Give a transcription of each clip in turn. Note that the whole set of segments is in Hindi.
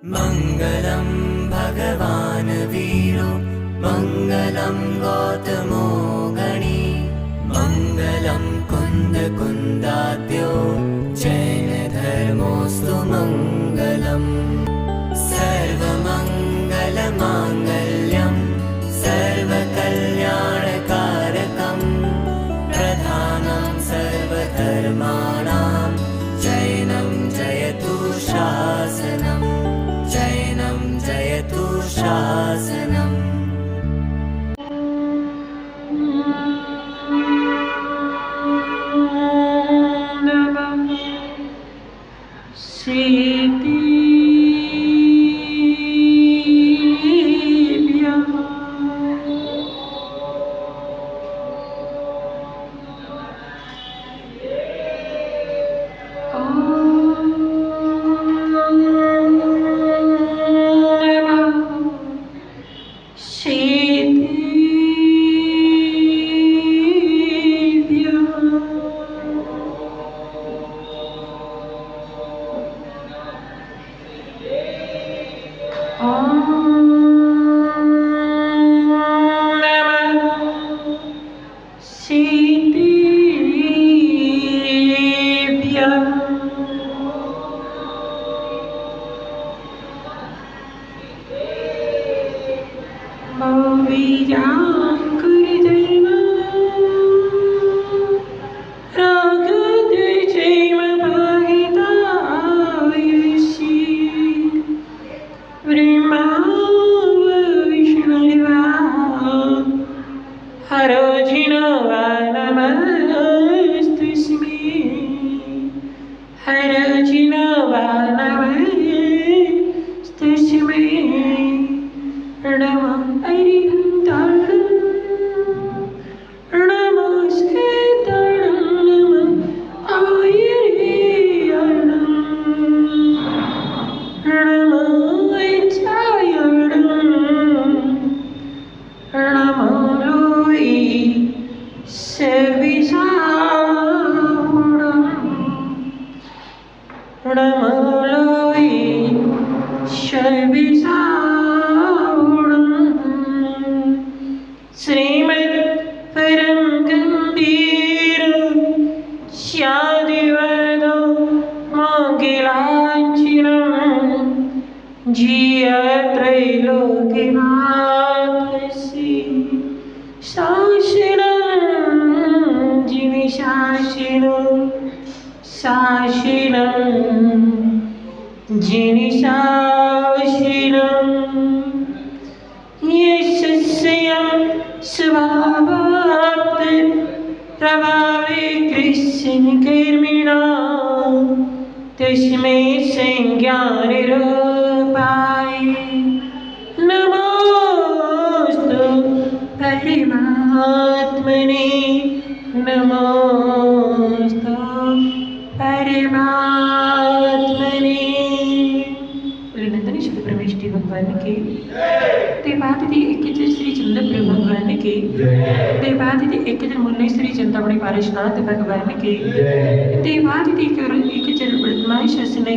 मङ्गलं भगवान् वीरो मङ्गलं गौतमो गणी मङ्गलं कुन्दकुन्दाद्यो जैनधर्मोऽस्तु मङ्गलम् सर्वमङ्गलमाङ्गल्यं सर्वकल्याणकारकं प्रधानं सर्वधर्माणां जैनं जयतु शासनम् जैनं जयतु शासनम्।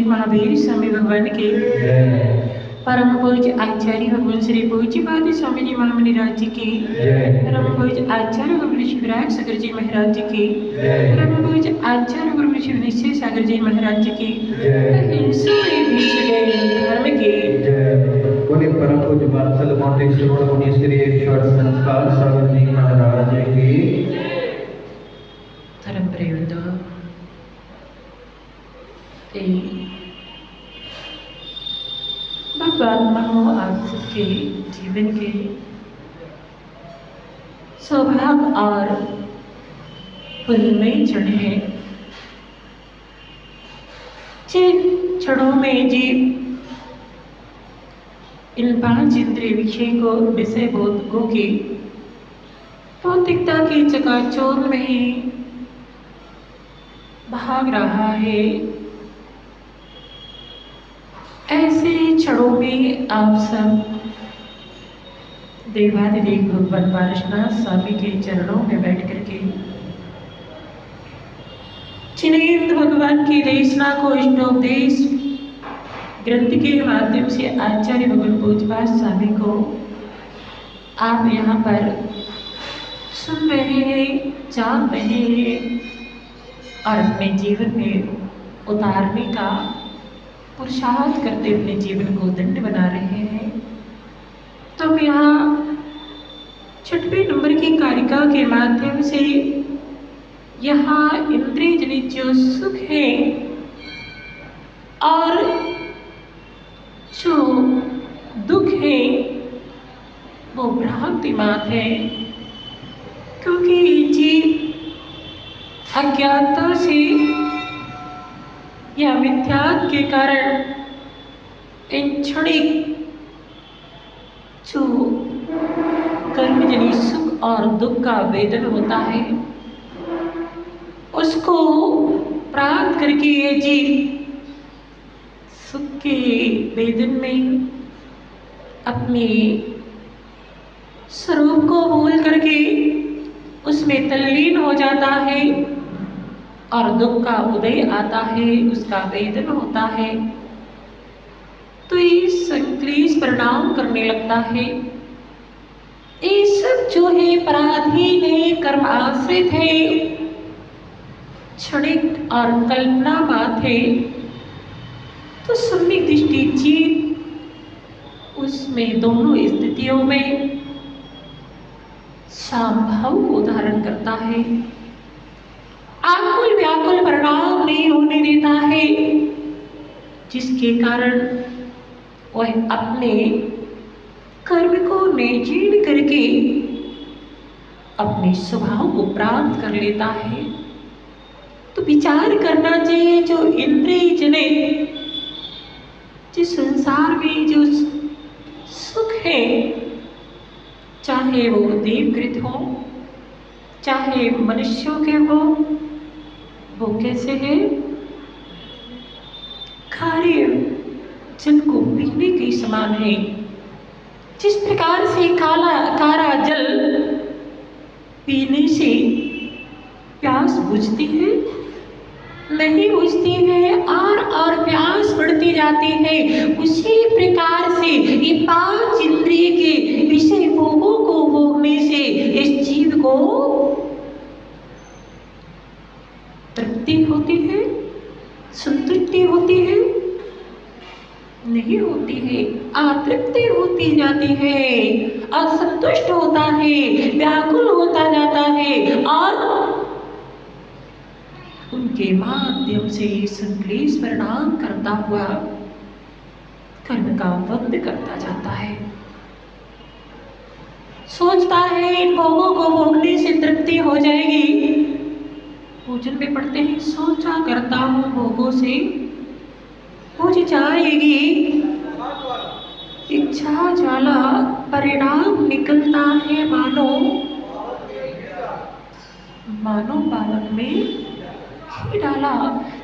महावीर स्वामी भगवान के परम पूज्य आचार्य भगवान श्री पूज्यपाद स्वामी जी महामनिराज जी की परम पूज्य आचार्य गुरु शिवराज सागर जी महाराज जी की परम पूज्य आचार्य गुरु शिव निश्चय सागर जी महाराज जी की धर्म की परम पूज्य बादशाह मोंटेश्वर मुनि श्री ईश्वर संस्कार सागर जी महाराज की धर्म प्रयुक्त भगवान आप सबके जीवन के सौभाग्य और पुण्यमय क्षण है जिन क्षणों में जीव इन 5 इंद्रिय विषय बोधकों की भौतिकता की चकाचौंध में भाग रहा है, ऐसे क्षणों में आप सब देवादिदेव भगवान पारशुनाथ स्वामी के चरणों में बैठ करके जिनेन्द्र भगवान की देशना को इष्टोपदेश ग्रंथ के माध्यम से आचार्य भगवान पूज्यपाद स्वामी को आप यहाँ पर सुन रहे हैं, जान रहे हैं और अपने जीवन में उतारने का पुरुषार्थ करते अपने जीवन को दंड बना रहे हैं। तो हम यहाँ 6वें नंबर की कारिका के माध्यम से यहाँ इंद्रिय जनित जो सुख है और जो दुख है वो भ्रांति मात्र है, क्योंकि जीव अज्ञानता से या मिथ्यात्व के कारण इन क्षणिक जो कर्मजनित सुख और दुख का वेदन होता है उसको प्राप्त करके ये जीव सुख के वेदन में अपने स्वरूप को भूल करके उसमें तल्लीन हो जाता है और दुख का उदय आता है, उसका वेदन होता है। तो ये संक्लेश परिणाम करने लगता है। ये सब जो है पराधीन है, कर्म आश्रित है, क्षणिक और कल्पना मात्र है। तो सम्यक दृष्टि जीव उसमें दोनों स्थितियों में संभाव को धारण करता है, आकुल व्याकुल परिणाम नहीं होने देता है, जिसके कारण वह अपने कर्म को निर्जीर्ण करके अपने स्वभाव को प्राप्त कर लेता है। तो विचार करना चाहिए जो इंद्रिय जनित जिस संसार में जो सुख है, चाहे वो देवकृत हो चाहे मनुष्यों के हो, वो कैसे है? खारे जल को पीने के समान है। जिस प्रकार से खारा जल पीने से प्यास बुझती है, नहीं बुझती है और प्यास बढ़ती जाती है, उसी प्रकार से ये 5 इंद्रिय के विषय भोगों को भोगने से इस जीव को तृप्ति होती है, संतुष्टि होती है? नहीं होती है, अतृप्ति होती जाती है, असंतुष्ट होता है, व्याकुल होता जाता है और उनके माध्यम से संक्लेश परिणाम करता हुआ कर्म का बंद करता जाता है। सोचता है इन भोगों को भोगने से तृप्ति हो जाएगी। भोजन में पढ़ते हैं, सोचा करता हूँ भोगों से मुझे जाएगी, इच्छा ज्वाला परिणाम निकलता है मानो पावन में घी डाला।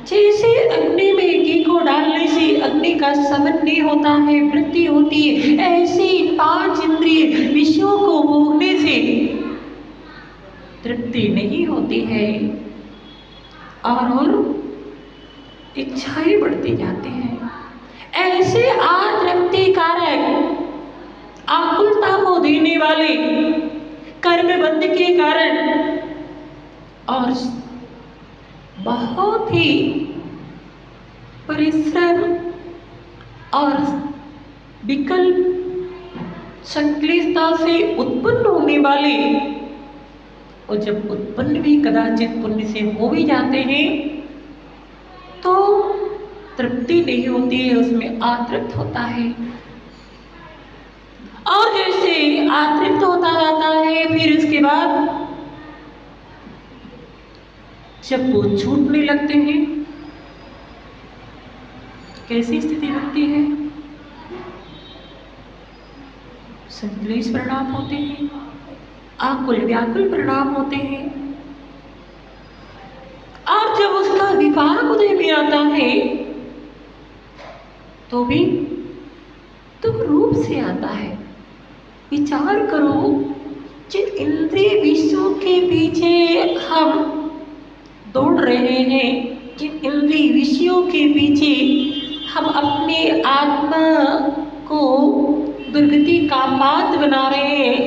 जैसे अग्नि में घी को डालने से अग्नि का समन नहीं होता है, वृद्धि होती है, ऐसे 5 इंद्रिय विषयों को भोगने से तृप्ति नहीं होती है और इच्छाएं बढ़ती जाती हैं। ऐसे आतृप्ति कारक आकुलता को देने वाले कर्म बंध के कारण और बहुत ही परिश्रम और विकल्प संक्लिष्टता से उत्पन्न होने वाले, और जब उत्पन्न भी कदाचित पुण्य से हो भी जाते हैं तो तृप्ति नहीं होती है, उसमें आतृप्त होता है। और जैसे आतृप्त होता जाता है फिर उसके बाद जब वो छूटने लगते हैं कैसी स्थिति बनती है? संक्लेश परिणाम होते हैं, आकुल व्याकुल परिणाम होते हैं। और जब उसका विपाक उदय में आता है तो भी दुख रूप से आता है। विचार करो, जिन इंद्रिय विषयों के पीछे हम दौड़ रहे हैं, जिन इंद्रिय विषयों के पीछे हम अपने आत्मा को दुर्गति का मार्ग बना रहे हैं।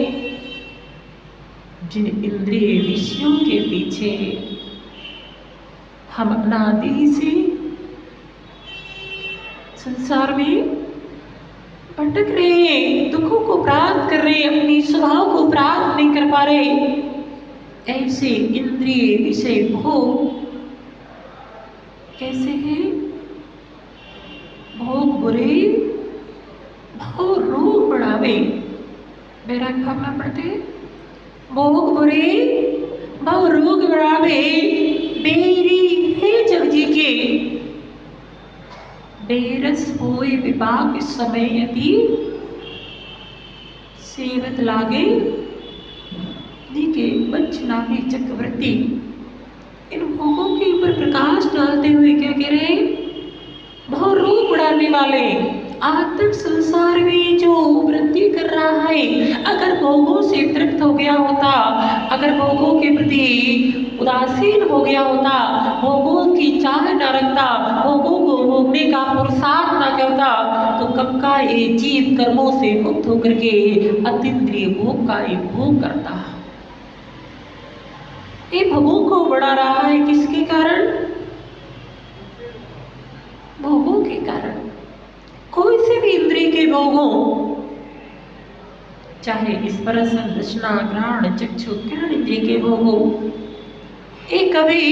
जिन इंद्रिय विषयों के पीछे हम अपना आदि से संसार में भटक रहे हैं, दुखों को प्राप्त कर रहे हैं, अपनी स्वभाव को प्राप्त नहीं कर पा रहे। ऐसे इंद्रिय विषय भोग कैसे हैं? भोग बुरे भोग रोग बढ़ावे। मेरा भावना पढ़ते, भोग बुरे भव रोग बढ़ावे, बेरी है जग जी के, बेरस होए विपाक समय यदि सेवत लागे के पंचनामी चक्रवर्ती। इन भोगों के ऊपर प्रकाश डालते हुए क्या कह रहे हैं? बहुत रोग बढ़ाने वाले आत्म संसार में जो वृद्धि कर रहा है, अगर भोगों से तृप्त हो गया होता, अगर भोगों के प्रति उदासीन हो गया होता, भोगों की चाह न रखता, भोगों को भोगने का पुरुषार्थ न करता, तो कब का ये जीव कर्मों से मुक्त होकर के अतीन्द्रिय भोग का एक भोग करता। ये भोगों को बढ़ा रहा है किसके कारण? भोगों के कारण। कोई से भी इंद्रिय के भोगों, चाहे स्पर्श रचना घ्राण चक्षु ज्ञान इंद्रिय के भोगों, ये कभी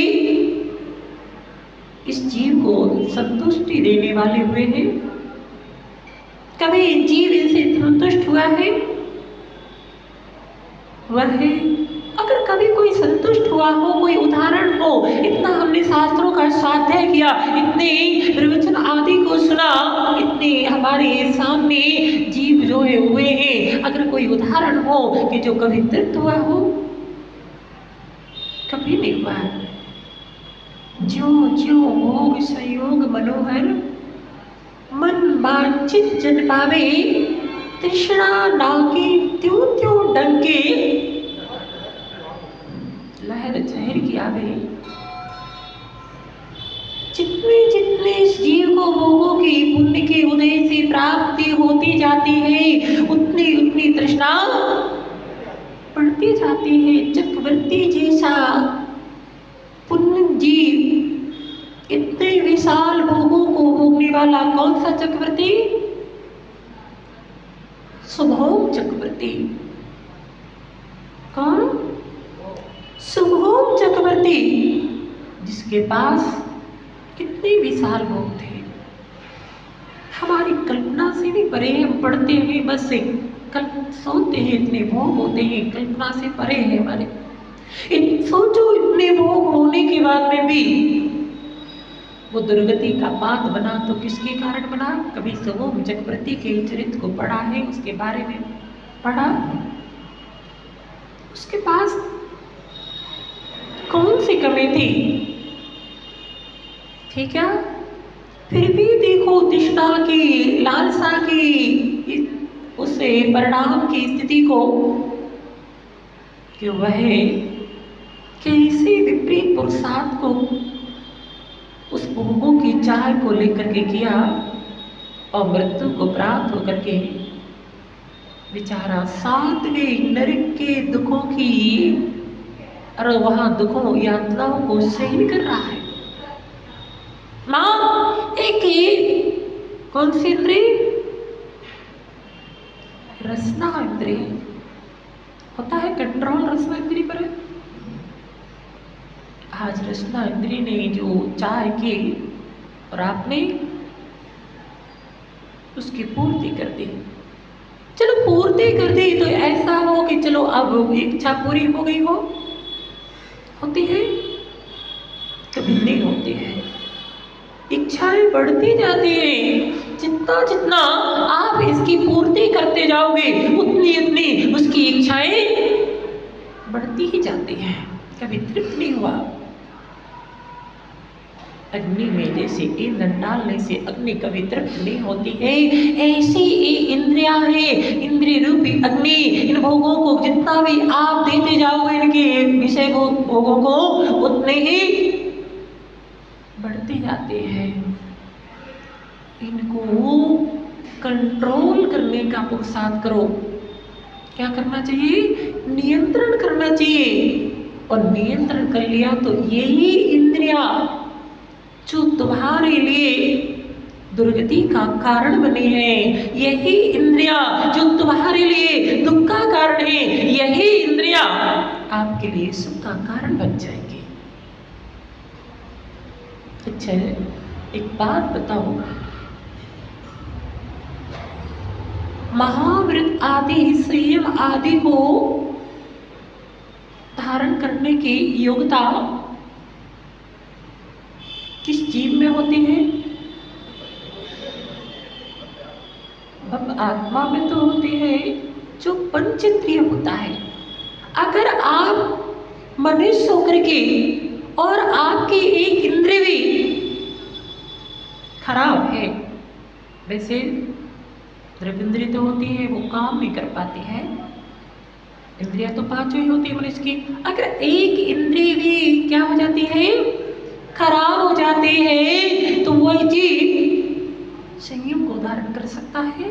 इस जीव को संतुष्टि देने वाले हुए हैं? कभी जीव इनसे संतुष्ट हुआ है? वह है अगर कभी कोई संतुष्ट हुआ हो, कोई उदाहरण हो, इतना हमने शास्त्रों का स्वाध्याय किया, इतने प्रवचन आदि को सुना, इतने हमारे सामने जीव जो है हुए हैं, अगर कोई उदाहरण हो कि जो कभी तृप्त हुआ हो? कभी नहीं हुआ। ज्यों ज्यों भोग संयोग मनोहर, मन वांछित जन पावे, तृष्णा नागे त्यों त्यों डंके, लहर जहर की आवे। जितने जितने इस जीव को भोगों की पुण्य के उदय से प्राप्ति होती जाती है, उतनी उतनी तृष्णा बढ़ती जाती है। चक्रवर्ती जैसा पुण्य जीव, इतने विशाल भोगों को भोगने वाला कौन सा चक्रवर्ती? सुभोग चक्रवर्ती। कौन? सुभोग चक्रवर्ती, जिसके पास कितने विशाल भोग थे, हमारी कल्पना से भी परे। हम पढ़ते हैं बस से सोचते हैं इतने भोग होते हैं, कल्पना से परे है हमारे। सोचो इतने भोग होने के बाद में भी वो दुर्गति का पात बना, तो किसके कारण बना? कभी सुभोग चक्रवर्ती के चरित्र को पढ़ा है, उसके बारे में पढ़ा? उसके पास कौन सी कमी थी? ठीक है, फिर भी देखो तृष्णा की, लालसा की, उसे परिणाम की स्थिति को, कि वह कैसे विपरीत पुरुषार्थ को उस भोगों की चाह को लेकर के किया और मृत्यु को प्राप्त होकर के बेचारा 7वें नरक के दुखों की, और वहां दुखों यातनाओं को सहन कर रहा है। मां एक कौन सी इंद्रिय? रसना इंद्रिय होता है, कंट्रोल रसना इंद्रिय पर है। आज रसना इंद्रिय ने जो चाह की और आपने उसकी पूर्ति कर दी। चलो पूर्ति कर दी तो ऐसा हो कि चलो अब इच्छा पूरी हो गई हो, होती है? कभी नहीं होती है। इच्छाएं बढ़ती जाती हैं। जितना जितना आप इसकी पूर्ति करते जाओगे, उतनी उतनी उसकी इच्छाएं बढ़ती ही जाती हैं। कभी तृप्त नहीं हुआ। अग्नि में जैसे ईंधन डालने से अग्नि कभी तृप्त नहीं होती है, ऐसी ये इंद्रियां है, इंद्रिय रूपी अग्नि। इन भोगों को जितना भी आप देते जाओगे, इनके विषय भोगों को, उतने ही बढ़ते जाते हैं। इनको कंट्रोल करने का पुरुषार्थ करो। क्या करना चाहिए? नियंत्रण करना चाहिए। और नियंत्रण कर लिया तो यही इंद्रिया जो तुम्हारे लिए दुर्गति का कारण बने हैं, यही इंद्रिया जो तुम्हारे लिए दुख का कारण है, यही इंद्रिया आपके लिए सुख का कारण बन जाएंगे। अच्छा, एक बात बताओ, महाव्रत आदि, संयम आदि को धारण करने की योग्यता किस जीव में होती है? अब आत्मा में तो होती है जो पंचेंद्रिय होता है। अगर आप मनुष्य होकर के और आपकी एक इंद्रिय भी खराब है, वैसे द्रव्येंद्रिय तो होती है, वो काम नहीं कर पाती है। इंद्रिया तो पांचों ही होती है मनुष्य की। अगर एक इंद्रिय भी क्या हो जाती है? खराब हो जाती है, तो वही जीव संयम को धारण कर सकता है?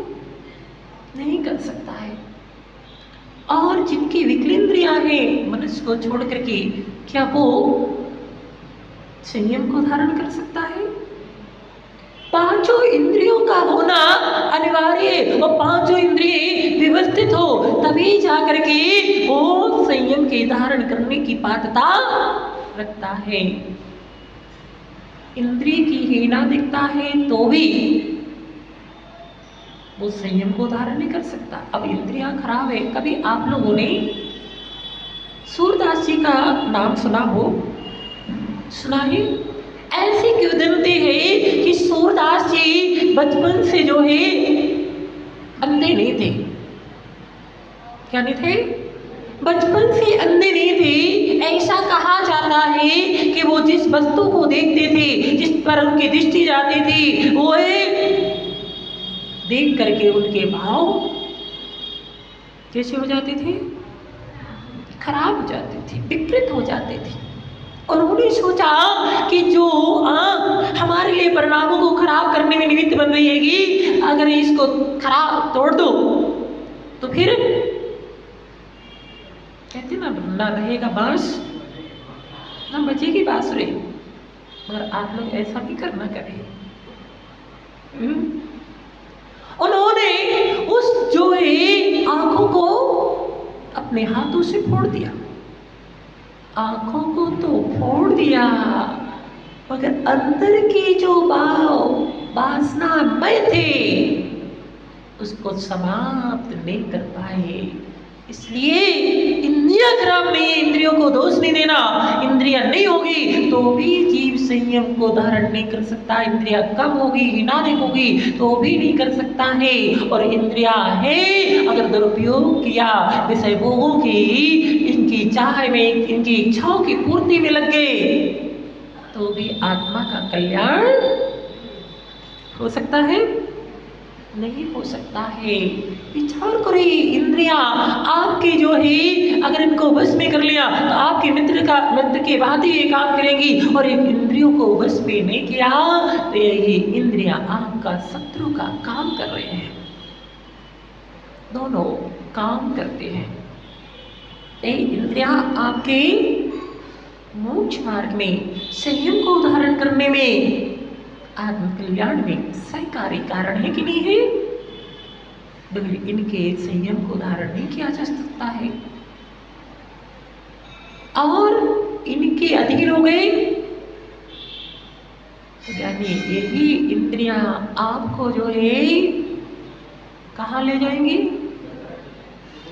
नहीं कर सकता है। और जिनकी विकलेंद्रियां हैं मनुष्य को छोड़ करके, क्या वो संयम को धारण कर सकता है? पांचों इंद्रियों का होना अनिवार्य है। और पांचों इंद्रिय व्यवस्थित हो तभी जाकर के वो संयम के धारण करने की पात्रता रखता है। इंद्रिय की हीना दिखता है तो भी वो संयम को धारण नहीं कर सकता। अब इंद्रियां खराब है। कभी आप लोगों ने सूरदास जी का नाम सुना हो? सुना है? ऐसे क्यों बनते हैं कि सूरदास जी बचपन से जो है अंधे नहीं थे। क्या नहीं थे? बचपन से अंधे नहीं थे। ऐसा कहा जाता है कि वो जिस वस्तु को देखते थे, जिस पर उनकी दृष्टि जाती थी, वो देख करके उनके भाव कैसे हो जाते थे? खराब हो जाते थे, विकृत हो जाते थे। और उन्होंने सोचा कि जो आँख हमारे लिए परिणामों को खराब करने में निमित्त बन रही हैगी, अगर इसको खराब तोड़ दो तो फिर कहते ना रहेगा बांस, ना बजेगी बांसुरी। मगर आप लोग ऐसा भी करना करें। उन्होंने उस जो है आंखों को अपने हाथों से फोड़ दिया। आंखों को तो फोड़ दिया, मगर अंदर की जो वासनामय थे उसको समाप्त नहीं कर पाए। इसलिए इंद्रिया खराब नहीं है, इंद्रियों को दोष नहीं देना। इंद्रिया नहीं होगी तो भी जीव संयम को धारण नहीं कर सकता। इंद्रिया कम होगी, हिनाने होगी तो भी नहीं कर सकता है। और इंद्रिया है, अगर दुरुपयोग किया विषय भोगों की, इनकी चाह में, इनकी इच्छाओं की पूर्ति में लग गए तो भी आत्मा का कल्याण हो सकता है? नहीं हो सकता है। विचार करें, इंद्रिया आपके जो है अगर इनको वश में कर लिया तो आपके मित्र के बाद ही ये काम करेंगी। और एक इंद्रियों को वश में नहीं किया तो यही इंद्रिया आपका शत्रु का काम कर रहे हैं। दोनों काम करते हैं। ये इंद्रिया आपके मोक्ष मार्ग में, संयम को धारण करने में, आत्म कल्याण में सहकारी कारण है कि नहीं है? बगैर इनके संयम को धारण नहीं किया जा सकता है। और इनके अधीन हो गए यानी यही इंद्रियां आपको जो है कहाँ ले जाएंगी?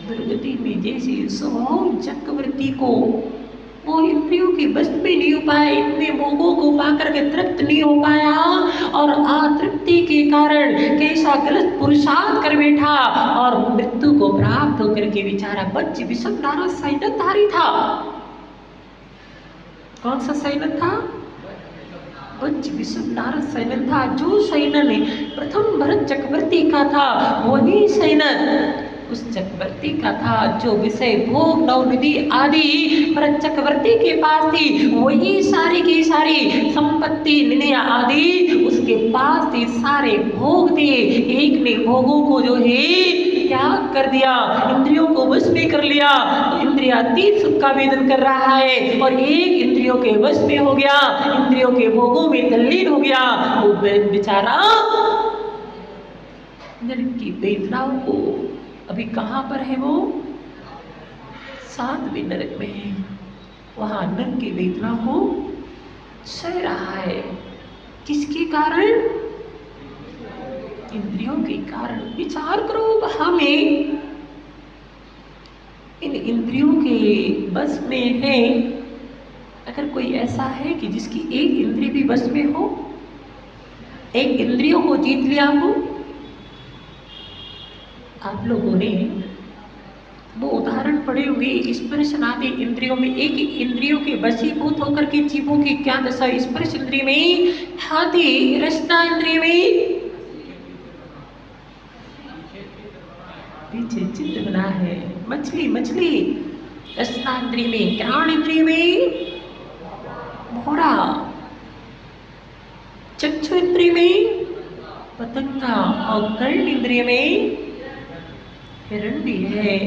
दुर्गति में। जैसे स्वभाव चक्रवर्ती को वो इंद्रियों के वश में नहीं हो पाया, इतने भोगों को पाकर के तृप्त नहीं हो पाया और अतृप्ति के कारण कैसा गलत पुरुषार्थ कर बैठा और मृत्यु को प्राप्त होकर के बेचारा बच्चे विषम नारद सैनतधारी था। कौन सा सैनत था? बच्चे विषम नारद सैनत था। जो सैनत प्रथम भरत चक्रवर्ती का था वही सैनत उस चक्रवर्ती का था। जो विषय भोग नवनिधि आदि भरत चक्रवर्ती के पास थी, वही सारी की सारी संपत्ति निधि आदि उसके के पास थे सारे भोग थे, एक ने भोगों को जो है त्याग कर दिया, इंद्रियों को वश में कर लिया, इंद्रियातीत सुख का वेदन कर रहा है, और एक इंद्रियों के वश में हो गया, इंद्रियों के भोगों में तल्लीन हो गया। वो बेचारा नरक की वेदनाओं को, अभी कहाँ पर है वो? 7वें नरक में है, वहां नरक की वेदना को सह रहा है। किसके कारण? इंद्रियों के कारण। विचार करो, हमें इन इंद्रियों के बस में है। अगर कोई ऐसा है कि जिसकी एक इंद्रिय भी बस में हो, एक इंद्रियों को जीत लिया हो, आप लोगों ने वो उदाहरण पढ़े होंगे, स्पर्श आदि इंद्रियों में, एक इंद्रियों के वशीभूत होकर के जीवों की क्या दशा? स्पर्श इंद्रिय में हाथी, रसना इंद्रिय में पीछे चित्त बना है, मछली मछली, रसना इंद्रिय में, घ्राण इंद्रिय में घोड़ा, चक्षु इंद्रिय में पतंगा, और कर्ण इंद्रिय में हिरण भी है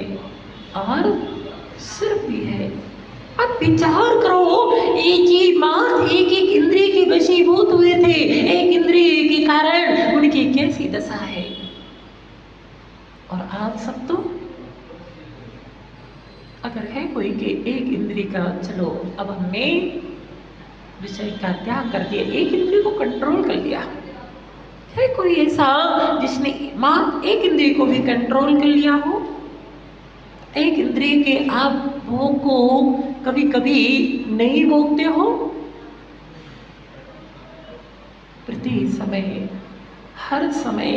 और सिर भी है। अब विचार करो, एक ही मां एक एक इंद्रिय के वशीभूत हुए थे, एक इंद्रिय के कारण उनकी कैसी दशा है। और आप सब तो, अगर है कोई के एक इंद्रिय का, चलो अब हमने विषय का त्याग कर दिया, एक इंद्रिय को कंट्रोल कर लिया, है कोई ऐसा जिसने मां एक इंद्रिय को भी कंट्रोल कर लिया हो? एक इंद्रिय के आप भोग को कभी कभी नहीं भोगते हो? प्रति समय, हर समय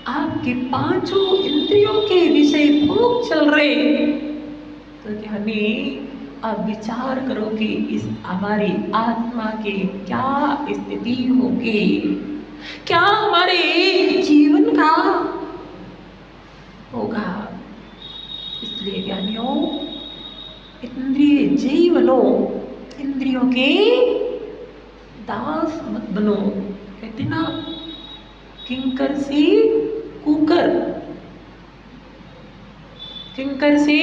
आपके पांचों इंद्रियों के विषय भोग चल रहे, तो यानी अब विचार करो कि इस हमारी आत्मा की क्या स्थिति होगी, क्या हमारे जीवन का होगा। इसलिए ज्ञानियों, इंद्रिय जीवनो, इंद्रियों के दास मत बनो। कहते ना, किंकर से कुकर, किंकर से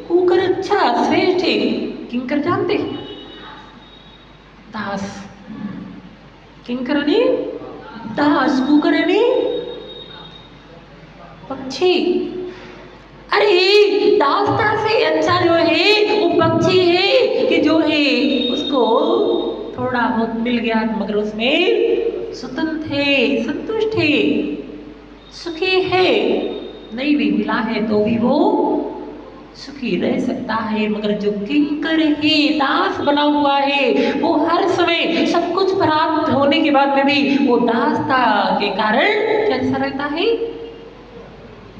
कुकर अच्छा श्रेष्ठ है। किंकर जानते? दास, किंकर ने दास, कुकर ने पक्षी। अरे दासता से अच्छा जो है वो पक्षी है कि जो है उसको थोड़ा बहुत मिल गया मगर उसमें स्वतंत्र है, संतुष्ट है, सुखी है। नहीं भी मिला है तो भी वो सुखी रह सकता है। मगर जो किंकर है, दास बना हुआ है, वो हर समय सब कुछ प्राप्त होने के बाद में भी वो दासता के कारण कैसा रहता है?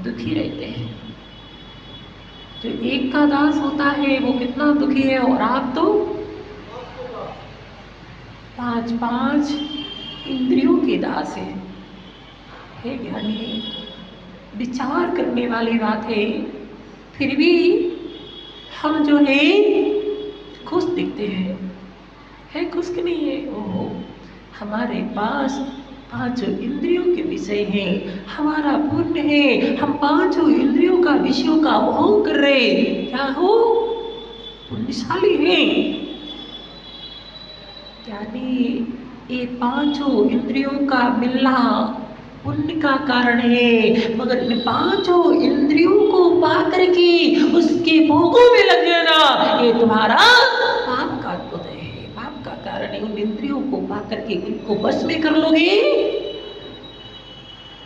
दुखी रहते हैं। जो एक का दास होता है वो कितना दुखी है, और आप तो पांच पांच इंद्रियों के दास है ज्ञानी। विचार करने वाली बात है। फिर भी हम जो है खुश दिखते हैं, है खुश कि नहीं है? ओहो, हमारे पास पांचों इंद्रियों के विषय हैं, हमारा पुण्य है, हम पांचों इंद्रियों का विषयों का भोग कर रहे, क्या हो? पुण्यशाली हैं। यानी ये पांचों इंद्रियों का मिलना पुण्य का कारण है। मगर इन पांचों इंद्रियों को पा करके उसके भोगों में लग जाना, ये तुम्हारा पाप का उदय है, पाप का कारण है। उन इंद्रियों को पा करके उनको बस में कर लोगे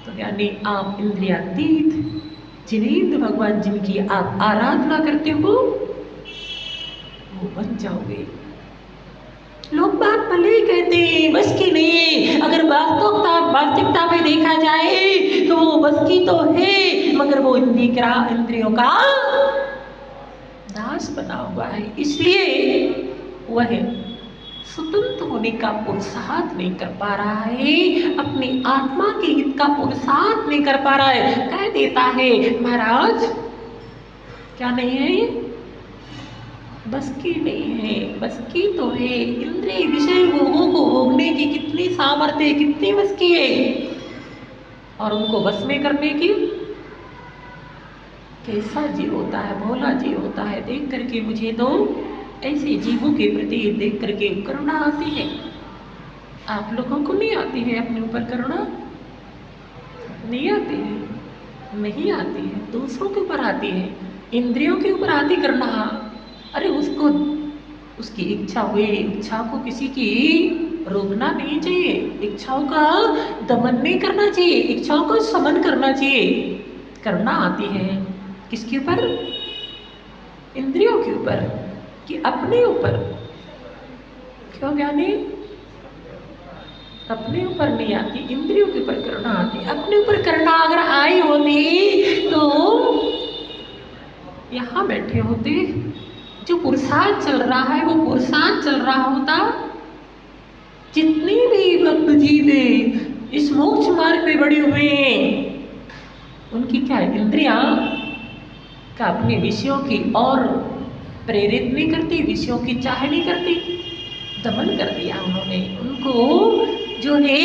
तो यानी आप इंद्रियातीत, जिनेंद्र भगवान जिनकी आप आराधना करते हो वो बन जाओगे। लोग बात भले ही कहते हैं बस की नहीं, अगर वास्तविकता में देखा जाए तो वो बस की तो है, मगर वो इंद्रियों का दास बना हुआ है। इसलिए वह स्वतंत्र होने का पुरुषार्थ नहीं कर पा रहा है, अपनी आत्मा के हित का पुरुषार्थ नहीं कर पा रहा है। कह देता है महाराज क्या नहीं है, बस की नहीं है। बस की तो है, इंद्रिय विषय भोगों को भोगने की कितनी सामर्थ्य सामर्थ्य कितनी बस की है, और उनको बस में करने की। कैसा जीव होता है, भोला जीव होता है। देख करके मुझे तो ऐसे जीवों के प्रति देख करके करुणा आती है। आप लोगों को नहीं आती है अपने ऊपर करुणा? नहीं आती है, नहीं आती है। दूसरों के ऊपर आती है, इंद्रियों के ऊपर आती करुणा। अरे उसको उसकी इच्छा हुई, इच्छा को किसी की रोकना नहीं चाहिए, इच्छाओं का दमन नहीं करना चाहिए, इच्छाओं को समन करना चाहिए। करुणा आती है किसके ऊपर? इंद्रियों के ऊपर कि अपने ऊपर? क्यों ज्ञानी? अपने ऊपर नहीं आती, इंद्रियों के ऊपर करुणा आती। अपने ऊपर करुणा अगर आई होती तो यहाँ बैठे होते, जो पुरुषार्थ चल रहा है वो पुरुषार्थ चल रहा होता। जितनी भी भक्त जीवे इस मोक्ष मार्ग पे बड़े हुए हैं, उनकी क्या इंद्रियां का अपने विषयों की और प्रेरित नहीं करती, विषयों की चाह नहीं करती, दमन कर दिया उन्होंने। उनको जो है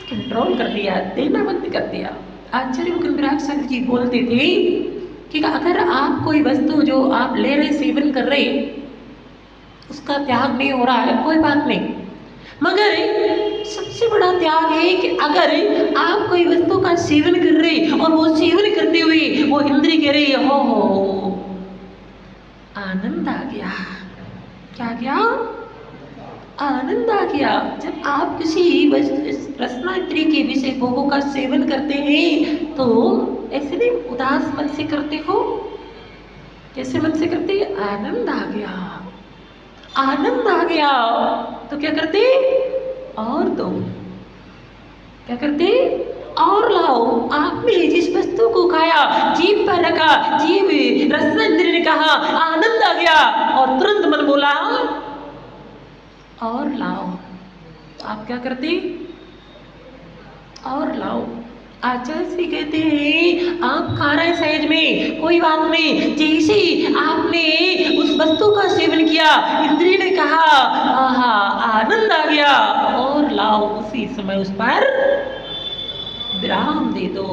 कंट्रोल कर दिया, देना बंद कर दिया। आचार्य मुकुंद सागर जी बोलते थे कि अगर आप कोई वस्तु जो आप ले रहे, सेवन कर रहे, उसका त्याग नहीं हो रहा है, कोई बात नहीं, मगर सबसे बड़ा त्याग है कि अगर आप कोई वस्तु का सेवन कर रहे और वो सेवन करते हुए वो इंद्रिय कह रही हो आनंद आ गया। क्या गया? आनंद आ गया। जब आप किसी रसना इंद्रिय के विषय भोगों का सेवन करते हैं तो ऐसे नहीं उदास मन से करते हो, कैसे मन से करते? आनंद आ गया, आनंद आ गया। तो क्या करते? और दो। क्या करते? और लाओ। आपने जिस वस्तु को खाया, जीभ पर रखा, जीभ रसना इंद्रिय ने कहा आनंद आ गया, और तुरंत मन बोला और लाओ। आप क्या करते? और लाओ। आचार्य श्री कहते हैं आप खा रहे सहज में, कोई बात नहीं, जैसे आपने उस वस्तु का सेवन किया, इंद्रिय ने कहा आहा आनंद आ गया, और लाओ, उसी समय उस पर विराम दे दो।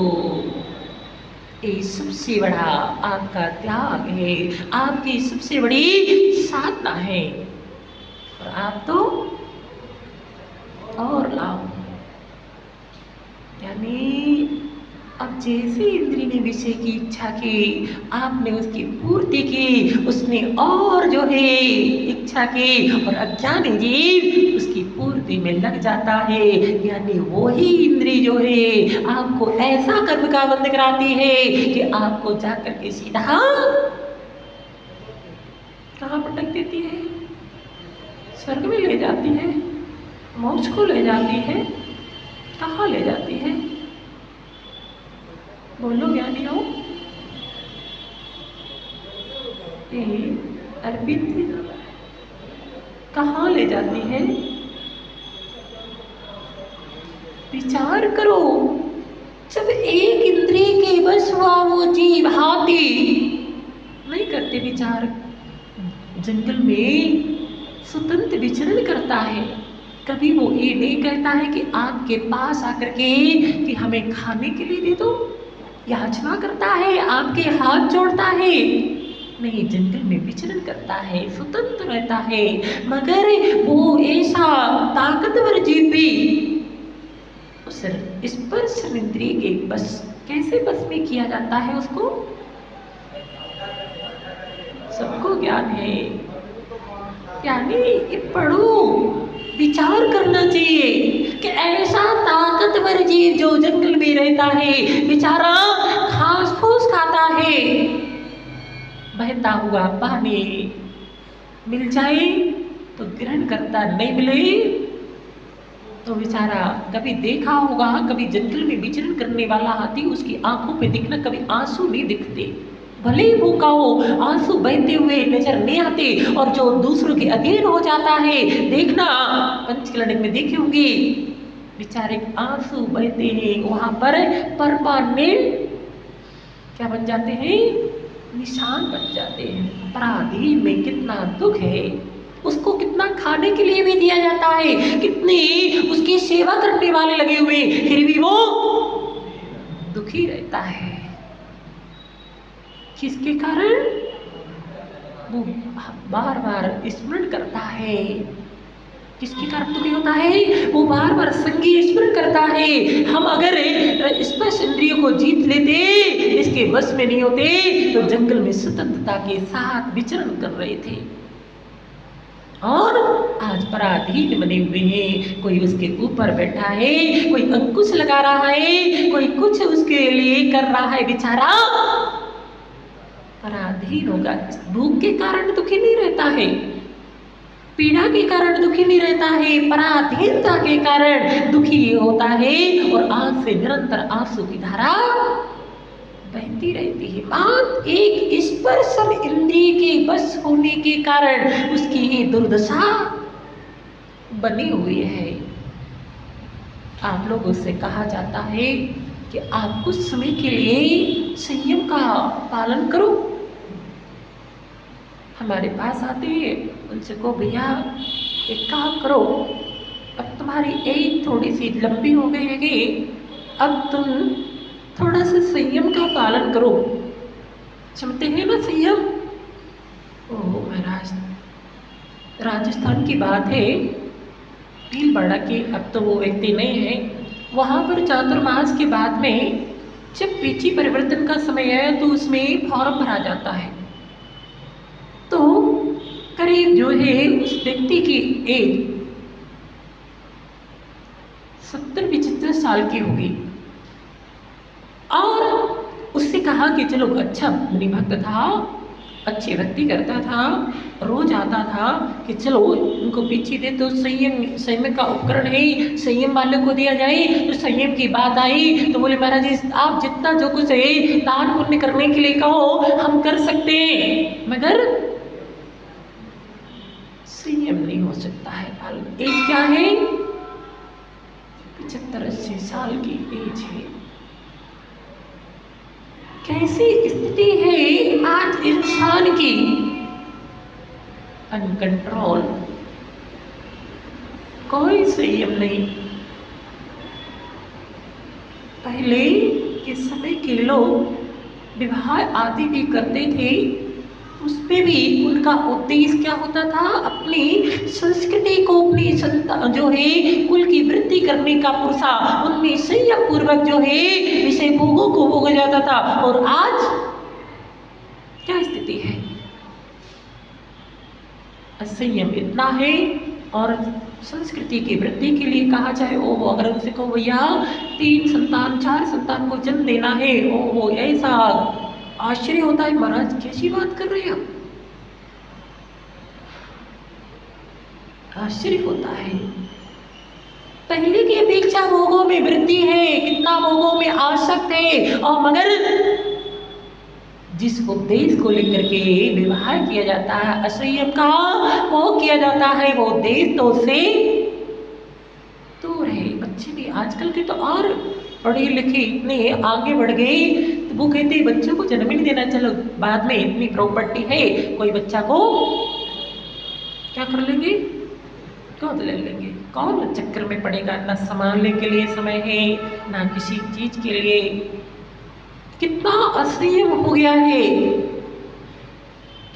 ये सबसे बड़ा आपका त्याग है, आपकी सबसे बड़ी साधना है। और आप तो और लाओ, यानी अब जैसे इंद्रिय ने विषय की इच्छा की, आपने उसकी पूर्ति की, उसने और जो है इच्छा की, और अज्ञानी जीव उसकी पूर्ति में लग जाता है। यानी वही इंद्रिय जो है आपको ऐसा कर्म का बंध कराती है कि आपको जाकर के सीधा कहाँ पटक देती है? स्वर्ग में ले जाती है, मोक्ष को ले जाती है। कहाँ ले जाती है? बोलो ज्ञानी हो। अर्पित कहाँ ले जाती है? विचार करो। जब एक इंद्रिय के बस हुआ वो जीव हाथी नहीं करते विचार, जंगल में स्वतंत्र विचरण करता है। कभी वो ये नहीं कहता है कि आपके पास आकर के कि हमें खाने के लिए दे दो, याचना करता है, आपके हाथ जोड़ता है, नहीं, जंगल में विचरण करता है, स्वतंत्र रहता है। मगर वो ऐसा ताकतवर जीव भी उस स्पर्श इंद्रिय के बस कैसे बस में किया जाता है, उसको सबको ज्ञान है। यानी ये पढ़ो, विचार करना चाहिए कि ऐसा ताकतवर जीव जो जंगल में रहता है, बेचारा घास फूस खाता है, बहता हुआ पानी मिल जाए तो ग्रहण करता, नहीं मिले तो बेचारा कभी देखा होगा, कभी जंगल में विचरण करने वाला हाथी, उसकी आंखों पे दिखना कभी आंसू नहीं दिखते, भले ही भूखा हो, आंसू बहते हुए नजर नहीं आते। और जो दूसरों के अधीन हो जाता है, देखना पंचकलनिक में देखे होंगे, बेचारे आंसू बहते हैं, वहां पर परमानेंट क्या बन जाते हैं? निशान बन जाते हैं। अपराधी में कितना दुख है, उसको कितना खाने के लिए भी दिया जाता है, कितने उसकी सेवा करने वाले लगे हुए, फिर भी वो दुखी रहता है। किसके कारण? वो बार बार स्मरण करता है। किसके कारण दुखी होता है? वो बार बार संगीत स्मरण करता है। हम अगर स्पर्श इंद्रियों को जीत लेते, इसके बस में नहीं होते, तो जंगल में स्वतंत्रता के साथ विचरण कर रहे थे, और आज पराधीन बने हुए हैं। कोई उसके ऊपर बैठा है, कोई अंकुश लगा रहा है, कोई कुछ उसके लिए कर रहा है, बेचारा पराधीन होगा। भूख के कारण दुखी नहीं रहता है, पीड़ा के कारण दुखी नहीं रहता है, पराधीनता के कारण दुखी होता है, और आंख से निरंतर आंसू की धारा बहती रहती है। मात्र एक स्पर्शन इंद्रिय के बस होने के कारण उसकी ये दुर्दशा बनी हुई है। आप लोगों से कहा जाता है कि आप कुछ समय के लिए संयम का पालन करो। हमारे पास आते हैं, उनसे कहो भैया एक काम करो, अब तुम्हारी एज थोड़ी सी लंबी हो गई है कि अब तुम थोड़ा सा संयम का पालन करो। समझते हैं ना संयम? ओह महाराज, राजस्थान की बात है, भीलवाड़ा की, अब तो वो व्यक्ति नहीं है, वहाँ पर चातुर्मास के बाद में जब पीछे परिवर्तन का समय है तो उसमें फॉर्म भरा जाता है। तो करीब जो है उस व्यक्ति की एज 70-75 साल की होगी, और उससे कहा कि चलो, अच्छा मुनि भक्त था, अच्छी भक्ति करता था, रोज आता था कि चलो उनको पीछे दे, तो संयम का उपकरण है, संयम वाले को दिया जाए। तो संयम की बात आई तो बोले महाराज जी आप जितना जो कुछ है दान पुण्य करने के लिए कहो हम कर सकते हैं, मगर संयम नहीं हो सकता है। एज क्या है? 75-80 साल की एज है। कैसी स्थिति है आज इंसान की? अनकंट्रोल, कोई संयम नहीं। पहले के समय के लोग विवाह आदि भी करते थे, उसमें भी उनका उद्देश्य क्या होता था? अपनी संस्कृति को, अपनी संतान जो है कुल की वृद्धि करने का पुरुषा, उनमें संयम पूर्वक जो है विषय भोगों को भोगा जाता था। और आज क्या स्थिति है? असंयम इतना है, और संस्कृति की वृद्धि के लिए कहा जाए, ओ अगर उनसे कहो भैया 3 संतान 4 संतान को जन्म देना है, ओ ऐसा आश्चर्य होता है, महाराज कैसी बात कर रहे हैं आप? आश्चर्य होता है। पहले की अपेक्षा भोगों में वृद्धि है, कितना भोगों में आसक्त है, और मगर जिस उद्देश्य को लेकर के विवाह किया जाता है, असंयम का वो किया जाता है, वो उद्देश्य तो उससे दूर है। बच्चे भी आजकल के तो और पढ़े लिखे इतने आगे बढ़ गए, तो वो कहते हैं बच्चों को जन्म ही नहीं देना, चलो बाद में इतनी प्रॉपर्टी है, कोई बच्चा को क्या कर लेंगे, गोद ले लेंगे। कौन चक्कर में पड़ेगा? ना संभालने के लिए समय है, ना किसी चीज के लिए। कितना असंयम हो गया है,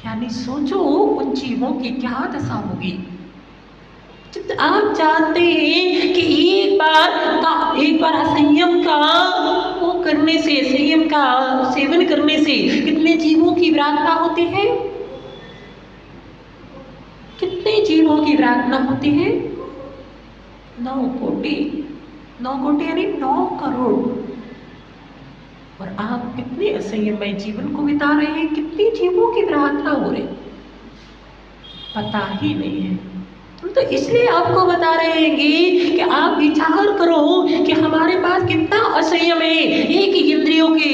यानी सोचो उन जीवों की क्या दशा होगी। आप जानते हैं कि एक बार असंयम का वो करने से, संयम का सेवन करने से कितने जीवों की विराधना होती है? कितने जीवों की विराधना होती है? 9 कोटि। 9 कोटि यानी 9 करोड़। और आप कितने असंयमय जीवन को बिता रहे हैं, कितने जीवों की विराधना हो रही, पता ही नहीं है। हम तो इसलिए आपको बता रहे हैं कि आप विचार करो कि हमारे पास कितना असंयम है। एक इंद्रियों के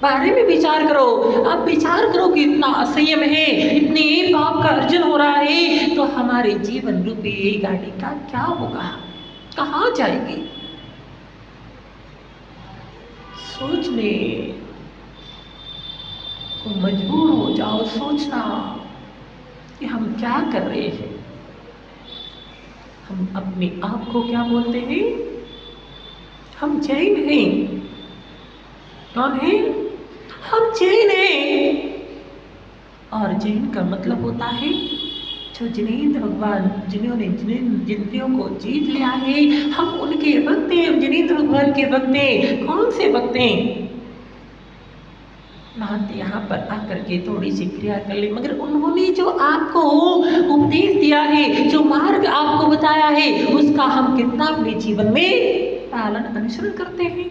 बारे में विचार करो, आप विचार करो कि इतना असंयम है, इतने पाप का अर्जन हो रहा है, तो हमारे जीवन रूपी गाड़ी का क्या होगा, कहाँ जाएगी? सोचने को मजबूर हो जाओ, सोचना कि हम क्या कर रहे हैं। हम अपने आप को क्या बोलते हैं? हम जैन हैं। कौन है? हम जैन हैं। और जैन का मतलब होता है जो जिनेंद्र भगवान, जिन्होंने जिनेंद्रियों को जीत लिया है, हम उनके भक्त हैं। हम जिनेंद्र भगवान के भक्त हैं। कौन से भक्त हैं? महंत यहाँ पर आकर के थोड़ी सी क्रिया कर ले, मगर उन्होंने जो आपको उपदेश दिया है, जो मार्ग आपको बताया है, उसका हम कितना अपने जीवन में पालन अनुसरण करते हैं।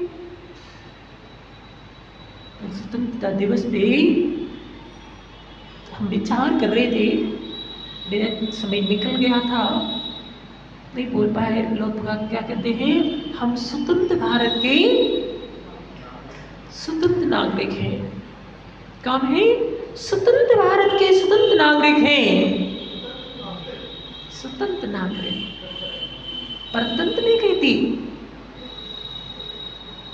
स्वतंत्रता दिवस पे हम विचार कर रहे थे, मेरा समय निकल गया था, नहीं बोल पाए। लोग क्या कहते हैं? हम स्वतंत्र भारत के स्वतंत्र नागरिक हैं। कौन है? स्वतंत्र भारत के स्वतंत्र नागरिक हैं। स्वतंत्र नागरिक, परतंत्र नहीं कहती।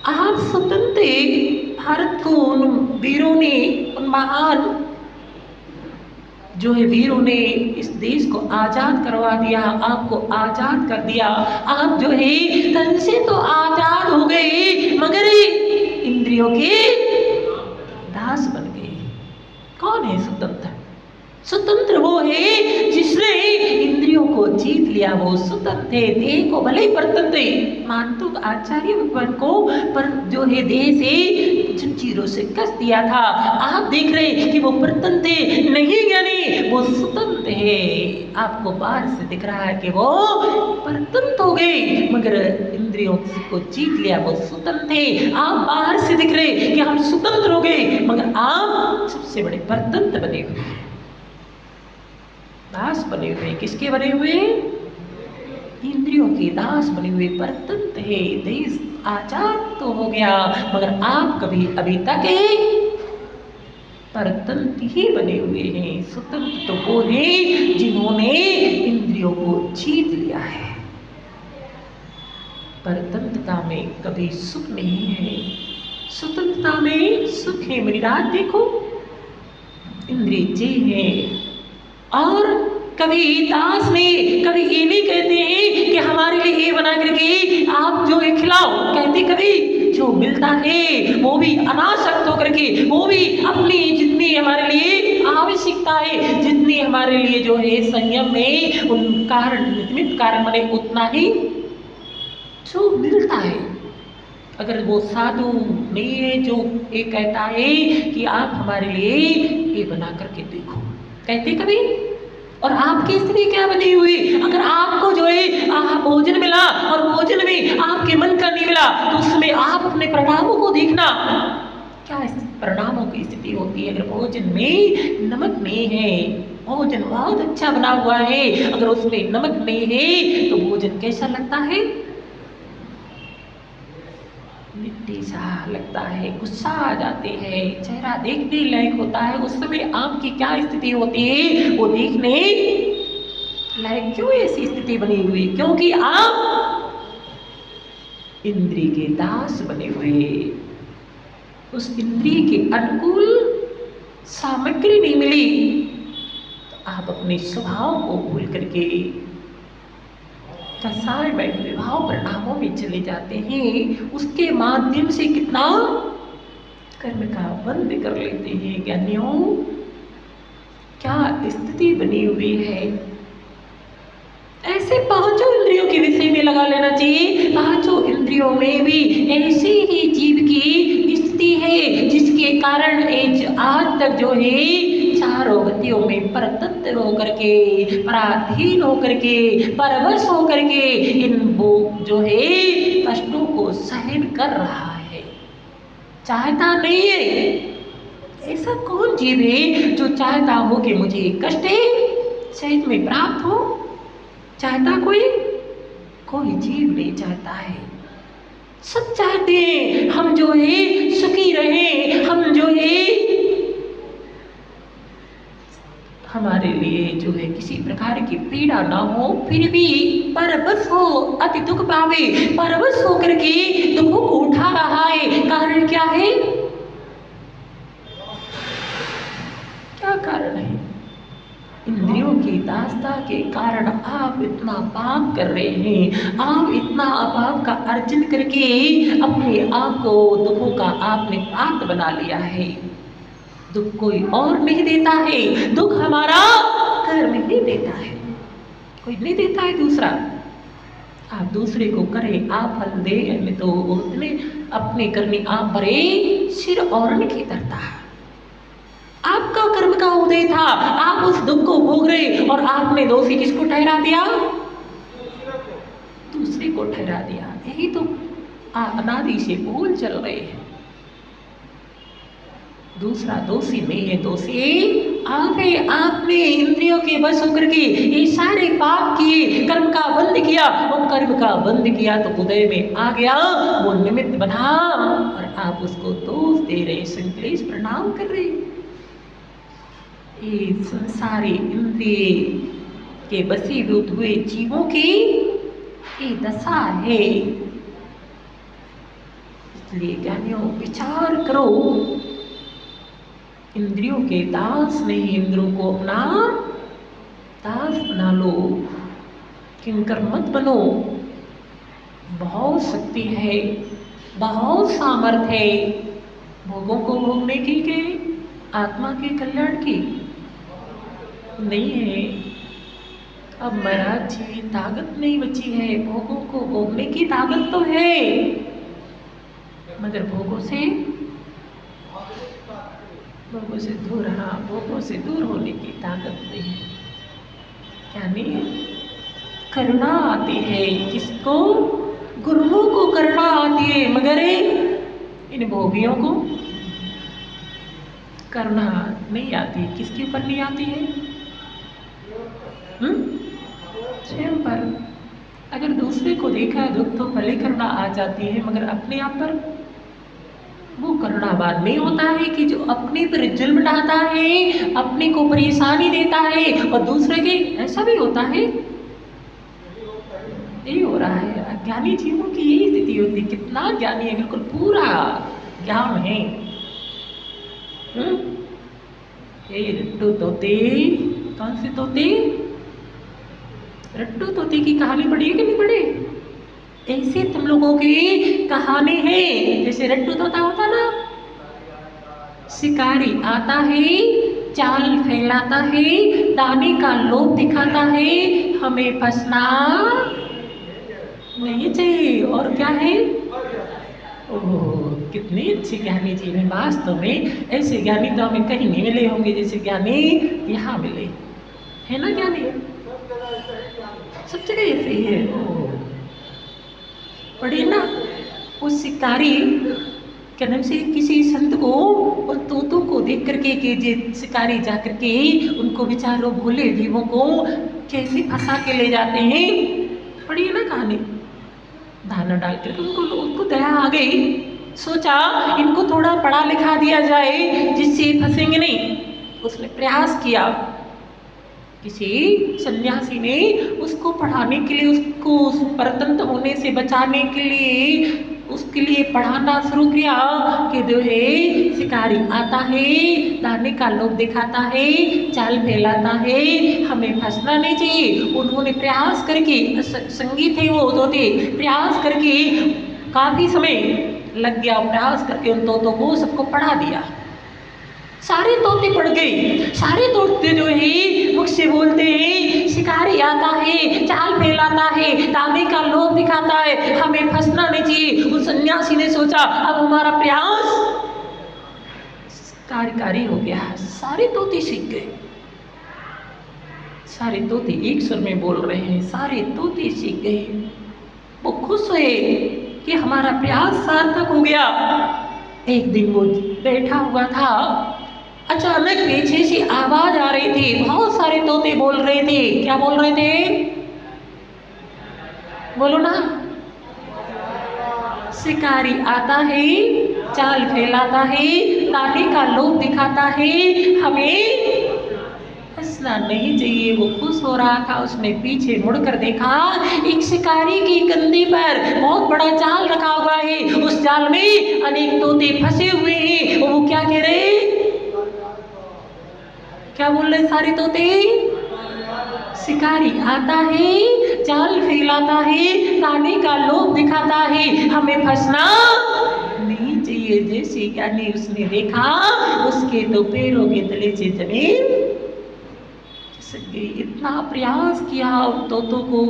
आज स्वतंत्र भारत को उन वीरों ने, उन महान जो है वीरों ने इस देश को आजाद करवा दिया, आपको आजाद कर दिया। आप जो है तन से तो आजाद हो गए, मगर इंद्रियों के दास बन गए। कौन है स्वतंत्र? स्वतंत्र वो है जिसने इंद्रियों को जीत लिया, वो स्वतंत्र है। देह को भले ही परतंत्र मानतो आचार्य भगवान को, पर जो है देह से जंजीरों से कस दिया था। आप देख रहे हैं कि वो परतंत्र नहीं, यानी वो स्वतंत्र है। आपको बाहर से दिख रहा है कि वो परतंत्र हो गए, मगर इंद्रियों को जीत लिया, वो स्वतंत्र है। आप बाहर से दिख रहे कि हम स्वतंत्र हो गए, मगर आप सबसे बड़े परतंत्र बने हुए हैं, दास बने हुए। किसके बने हुए? इंद्रियों के दास बने हुए परतंत्र है। देश आजाद तो हो गया, मगर आप कभी अभी तक परतंत्र ही बने हुए हैं। स्वतंत्र तो वो है जिन्होंने इंद्रियों को जीत लिया है। परतंत्रता में कभी सुख नहीं है, स्वतंत्रता में सुख है। मेरी रात देखो, इंद्रिय जी है। और कभी दास में कभी ये नहीं कहते हैं कि हमारे लिए ये बना करके आप जो है खिलाओ, कहते कभी जो मिलता है वो भी अनासक्त होकर के, वो भी अपनी जितनी हमारे लिए आवश्यकता है, जितनी हमारे लिए जो है संयम में उन कारण निमित्त कारण बने, उतना ही जो मिलता है। अगर वो साधु नहीं है जो ये कहता है कि आप हमारे लिए ये बना करके देखो, कहते कभी। और आपकी स्थिति क्या बनी हुई? अगर आपको जो है भोजन मिला और भोजन में आपके मन का नहीं मिला, तो उसमें आप अपने परिणामों को देखना, क्या परिणामों की स्थिति होती है। अगर भोजन में नमक नहीं है, भोजन बहुत अच्छा बना हुआ है, अगर उसमें नमक नहीं है तो भोजन कैसा लगता है? मिट्टी सा लगता है, गुस्सा आ जाते हैं, चेहरा देखने लायक होता है। उस समय आपकी क्या स्थिति होती है वो देखने लायक। क्यों ऐसी स्थिति बनी हुई? क्योंकि आप इंद्रिय के दास बने हुए, उस इंद्रिय के अनुकूल सामग्री नहीं मिली, तो आप अपने स्वभाव को भूल करके रसायन विभाव परिणामों में चले जाते हैं। उसके माध्यम से कितना कर्म का बंद कर लेते हैं। ज्ञानियों, क्या स्थिति बनी हुई है? ऐसे पांचों इंद्रियों के विषय में लगा लेना चाहिए। पांचों इंद्रियों में भी ऐसी ही जीव की स्थिति है जिसके कारण आज तक जो है चारों गतियों में परतंत्र होकर के, पराधीन होकर के, परवश होकर के इन वो जो है कष्टों को सहन कर रहा है, चाहता नहीं है। ऐसा कौन जीव है जो चाहता हो कि मुझे कष्ट सहज में प्राप्त हो? चाहता कोई जीव नहीं चाहता है। सब चाहते हैं हम जो है सुखी रहे, हम जो है हमारे लिए जो है किसी प्रकार की पीड़ा ना हो, फिर भी परवश हो, अति दुख पावे, परवश होकर के दुखों को उठा रहा है। कारण क्या है? क्या कारण है? इंद्रियों की दासता के कारण आप इतना पाप कर रहे हैं, आप इतना पाप का अर्जन करके अपने आप को दुखों का आपने पात्र बना लिया है। दुख कोई और नहीं देता है, दुख हमारा कर्म ही देता है, कोई नहीं देता है दूसरा। आप दूसरे को करें आप फल दे, नहीं तो उसने अपने करनी आप भरे सिर और नहीं धरता। आपका कर्म का उदय था, आप उस दुख को भोग रहे और आपने दोषी किसको ठहरा दिया? दूसरे को ठहरा दिया। यही तो अनादि से भूल चल रहे हैं। दूसरा दोषी नहीं है, दोषी आप है। आपने इंद्रियों के बस होकर के ये सारे पाप किए, कर्म का बंद किया, और कर्म का बंद किया तो उदय में आ गया, वो निमित्त बना और आप उसको दोष दे रहे, संकलेश प्रणाम कर रहे। ये संसारी इंद्रिय के बसीभूत हुए जीवों की ये दशा है। इसलिए ज्ञानियों विचार करो, इंद्रियों के दास नहीं, इंद्रियों को अपना दास बना लो, किंकर मत बनो। बहुत शक्ति है, बहुत सामर्थ्य है भोगों को भोगने की के आत्मा के कल्याण की नहीं है। अब महाराज जी ताकत नहीं बची है, भोगों को भोगने की ताकत तो है, मगर भोगों से दूर, हाँ भोगों से दूर होने की ताकत नहीं है। यानी करुणा आती है किसको? गुरुओं को करुणा आती है, मगर इन भोगियों को करुणा नहीं आती। किसके ऊपर नहीं आती है? स्वयं पर। अगर दूसरे को देखा दुख तो भले करुणा आ जाती है, मगर अपने आप पर वो करुणावान नहीं होता है कि जो अपने पर जुल्म ढाता है, अपने को परेशानी देता है, और दूसरे के ऐसा भी होता है। यही हो रहा है अज्ञानी जीवों की, यही स्थिति होती। कितना ज्ञानी है, बिल्कुल पूरा ज्ञान है। ये रट्टू तोते, कौन से तोते? रट्टू तोते की कहानी पढ़ी है कि नहीं पढ़ी? ऐसे तुम लोगों की कहानी है। जैसे रट्टू तोता होता ना, शिकारी आता है, चाल फैलाता है, दाने का लोभ दिखाता है, हमें फंसना नहीं चाहिए। और क्या है? ओह कितनी अच्छी ज्ञानी जी है। वास्तव में ऐसे ज्ञानी तो हमें कहीं नहीं मिले होंगे जैसे ज्ञानी यहाँ मिले, है ना? ज्ञानी सब जगह ऐसे ही है। पढ़िए ना, उस शिकारी क्या नाम से किसी संत को और तोतों को देख करके कि शिकारी जा करके उनको बेचारों भोले जीवों को कैसे फंसा के ले जाते हैं। पढ़िए ना कहानी। दाना डाल करके उनको दया आ गई, सोचा इनको थोड़ा पढ़ा लिखा दिया जाए जिससे फंसेंगे नहीं। उसने प्रयास किया, किसी सन्यासी ने उसको पढ़ाने के लिए, उसको उस परतंत्र होने से बचाने के लिए उसके लिए पढ़ाना शुरू किया कि जो है शिकारी आता है, दाने का लोभ दिखाता है, चाल फैलाता है, हमें फंसना नहीं चाहिए। उन्होंने प्रयास करके, संगीत है वो तोते, प्रयास करके काफ़ी समय लग गया, प्रयास करके उन तोतों को सबको पढ़ा दिया। सारे तोते पढ़ गए। सारे तोते जो है मुझसे बोलते हैं शिकारी आता है, चाल फैलाता है, दाने का लोभ दिखाता है, हमें फंसना नहीं चाहिए। उस सन्यासी ने सोचा अब हमारा प्रयास कार्यकारी हो गया। सारे तोते सीख गए। सारे तोते एक सुर में बोल रहे हैं, सारे तोते सीख गए। वो खुश हुए कि हमारा प्रयास सार्थक हो गया। एक दिन वो बैठा हुआ था, अचानक पीछे से आवाज आ रही थी। बहुत सारे तोते बोल रहे थे। क्या बोल रहे थे? बोलो ना। शिकारी आता है, चाल फैलाता है, दाने का लोभ दिखाता है, हमें फंसना नहीं चाहिए। वो खुश हो रहा था। उसने पीछे मुड़कर देखा, एक शिकारी की कंधे पर बहुत बड़ा जाल रखा हुआ है। उस जाल में अनेक तोते फंसे हुए हैं। वो क्या कह रहे? क्या बोल रहे सारे तोते? शिकारी आता है, जाल फैलाता है, खाने का लोभ दिखाता है, हमें फंसना नहीं चाहिए। जैसे ज्ञानी उसने देखा, उसके तो पैरों के तले से जमीन खिसक गई। इतना प्रयास किया उन तोतों को